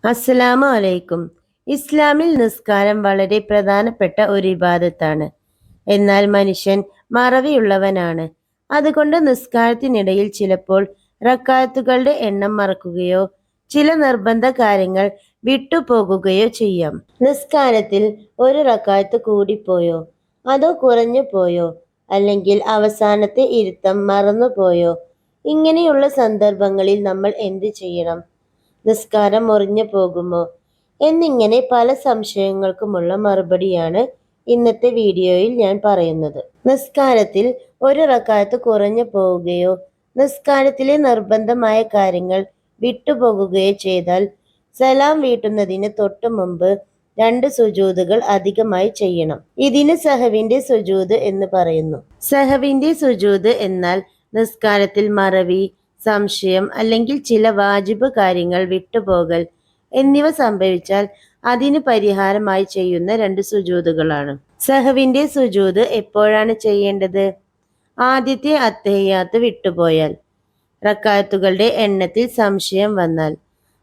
അസ്സലാമു അലൈക്കും. ഇസ്ലാമിൽ നിസ്കാരം വളരെ പ്രധാനപ്പെട്ട ഒരു ഇബാദത്താണ്. എന്നാൽ മനുഷ്യൻ മറവിയുള്ളവനാണ്. അതുകൊണ്ട് നിസ്കാരത്തിനിടയിൽ ചിലപ്പോൾ റക്അത്തുകളുടെ എണ്ണം മറക്കുകയോ ചില നിർബന്ധ കാര്യങ്ങൾ വിട്ടുപോകുകയോ ചെയ്യാം. നിസ്കാരത്തിൽ ഒരു റക്അത്ത് കൂടിപ്പോയോ അതോ കുറഞ്ഞു പോയോ, അല്ലെങ്കിൽ അവസാനത്തെ ഇരുത്തം മറന്നുപോയോ, ഇങ്ങനെയുള്ള സന്ദർഭങ്ങളിൽ നമ്മൾ എന്ത് ചെയ്യണം? നിസ്കാരം മുറിഞ്ഞു പോകുമോ എന്നിങ്ങനെ പല സംശയങ്ങൾക്കുമുള്ള മറുപടിയാണ് ഇന്നത്തെ വീഡിയോയിൽ ഞാൻ പറയുന്നത്. നിസ്കാരത്തിൽ ഒരു റക്അത്ത് കുറഞ്ഞു പോവുകയോ നിസ്കാരത്തിലെ നിർബന്ധമായ കാര്യങ്ങൾ വിട്ടുപോകുകയോ ചെയ്താൽ സലാം വീട്ടുന്നതിന് തൊട്ടു മുമ്പ് 2 സുജൂദുകൾ അധികമായി ചെയ്യണം. ഇതിന് സഹവിന്റെ സുജൂദ് എന്ന് പറയുന്നു. സഹവിന്റെ സുജൂദ് എന്നാൽ നിസ്കാരത്തിൽ മറവി, സംശയം അല്ലെങ്കിൽ ചില വാജിബ് കാര്യങ്ങൾ വിട്ടുപോകൽ എന്നിവ സംഭവിച്ചാൽ അതിന് പരിഹാരമായി ചെയ്യുന്ന 2 സുജൂദുകളാണ്. സഹവിന്റെ സുജൂദ് എപ്പോഴാണ് ചെയ്യേണ്ടത്? ആദ്യത്തെ അത്തഹിയ്യാത്ത് വിട്ടുപോയാൽ, റക്അത്തുകളുടെ എണ്ണത്തിൽ സംശയം വന്നാൽ,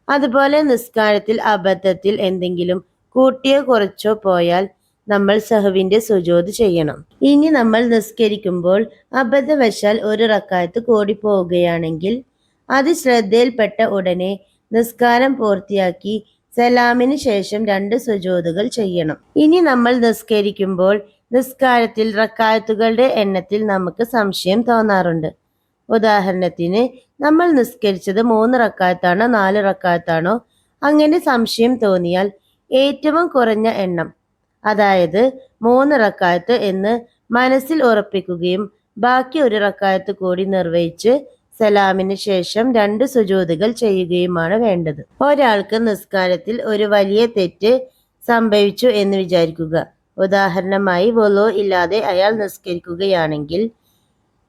അതുപോലെ നിസ്കാരത്തിൽ അബദ്ധത്തിൽ എന്തെങ്കിലും കൂട്ടിയോ കുറച്ചോ പോയാൽ നമ്മൾ സഹവിന്റെ സുജൂദ് ചെയ്യണം. ഇനി നമ്മൾ നിസ്കരിക്കുമ്പോൾ അബദ്ധവശാൽ ഒരു റക്അത്ത് കൂടി പോവുകയാണെങ്കിൽ അത് ശ്രദ്ധയിൽപ്പെട്ട ഉടനെ നിസ്കാരം പൂർത്തിയാക്കി സലാമിന് ശേഷം 2 സുജൂദുകൾ ചെയ്യണം. ഇനി നമ്മൾ നിസ്കരിക്കുമ്പോൾ നിസ്കാരത്തിൽ റക്അത്തുകളുടെ എണ്ണത്തിൽ നമുക്ക് സംശയം തോന്നാറുണ്ട്. ഉദാഹരണത്തിന്, നമ്മൾ നിസ്കരിച്ചത് 3 റക്അത്താണോ 4 റക്അത്താണോ അങ്ങനെ സംശയം തോന്നിയാൽ ഏറ്റവും കുറഞ്ഞ എണ്ണം, അതായത് 3 റക്അത്ത് എന്ന് മനസ്സിൽ ഉറപ്പിക്കുകയും ബാക്കി ഒരു റക്അത്ത് കൂടി നിർവഹിച്ച് സലാമിന് ശേഷം 2 സുജൂദുകൾ ചെയ്യുകയുമാണ് വേണ്ടത്. ഒരാൾക്ക് നിസ്കാരത്തിൽ ഒരു വലിയ തെറ്റ് സംഭവിച്ചു എന്ന് വിചാരിക്കുക. ഉദാഹരണമായി, വുളു ഇല്ലാതെ അയാൾ നിസ്കരിക്കുകയാണെങ്കിൽ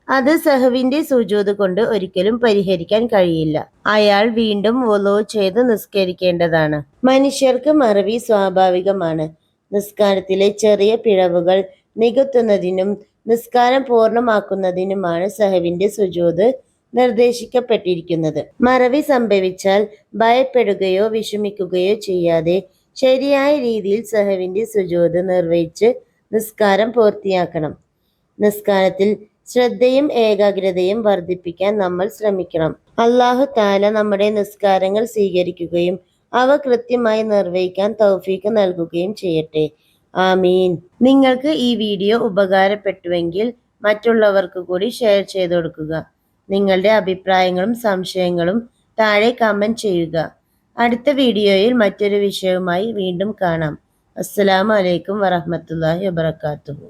അത് സഹവിന്റെ സുജൂദ് കൊണ്ട് ഒരിക്കലും പരിഹരിക്കാൻ കഴിയില്ല. അയാൾ വീണ്ടും വുളു ചെയ്ത് നിസ്കരിക്കേണ്ടതാണ്. മനുഷ്യർക്ക് മറവി സ്വാഭാവികമാണ്. നിസ്കാരത്തിലെ ചെറിയ പിഴവുകൾ നികത്തുന്നതിനും നിസ്കാരം പൂർണ്ണമാക്കുന്നതിനുമാണ് സഹവിന്റെ സുജൂദ് നിർദ്ദേശിക്കപ്പെട്ടിരിക്കുന്നത്. മറവി സംഭവിച്ചാൽ ഭയപ്പെടുകയോ വിഷമിക്കുകയോ ചെയ്യാതെ ശരിയായ രീതിയിൽ സഹവിന്റെ സുജൂദ് നിർവഹിച്ച് നിസ്കാരം പൂർത്തിയാക്കണം. നിസ്കാരത്തിൽ ശ്രദ്ധയും ഏകാഗ്രതയും വർദ്ധിപ്പിക്കാൻ നമ്മൾ ശ്രമിക്കണം. അല്ലാഹു തആല നമ്മുടെ നിസ്കാരങ്ങൾ സ്വീകരിക്കുകയും അവ കൃത്യമായി നിർവഹിക്കാൻ തൗഫീഖ് നൽകുകയും ചെയ്യട്ടെ. ആമീൻ. നിങ്ങൾക്ക് ഈ വീഡിയോ ഉപകാരപ്പെട്ടുവെങ്കിൽ മറ്റുള്ളവർക്ക് കൂടി ഷെയർ ചെയ്തു കൊടുക്കുക. നിങ്ങളുടെ അഭിപ്രായങ്ങളും സംശയങ്ങളും താഴെ കമന്റ് ചെയ്യുക. അടുത്ത വീഡിയോയിൽ മറ്റൊരു വിഷയവുമായി വീണ്ടും കാണാം. അസ്സലാമു അലൈക്കും വറഹ്മത്തുള്ളാഹി വബറകാതുഹു.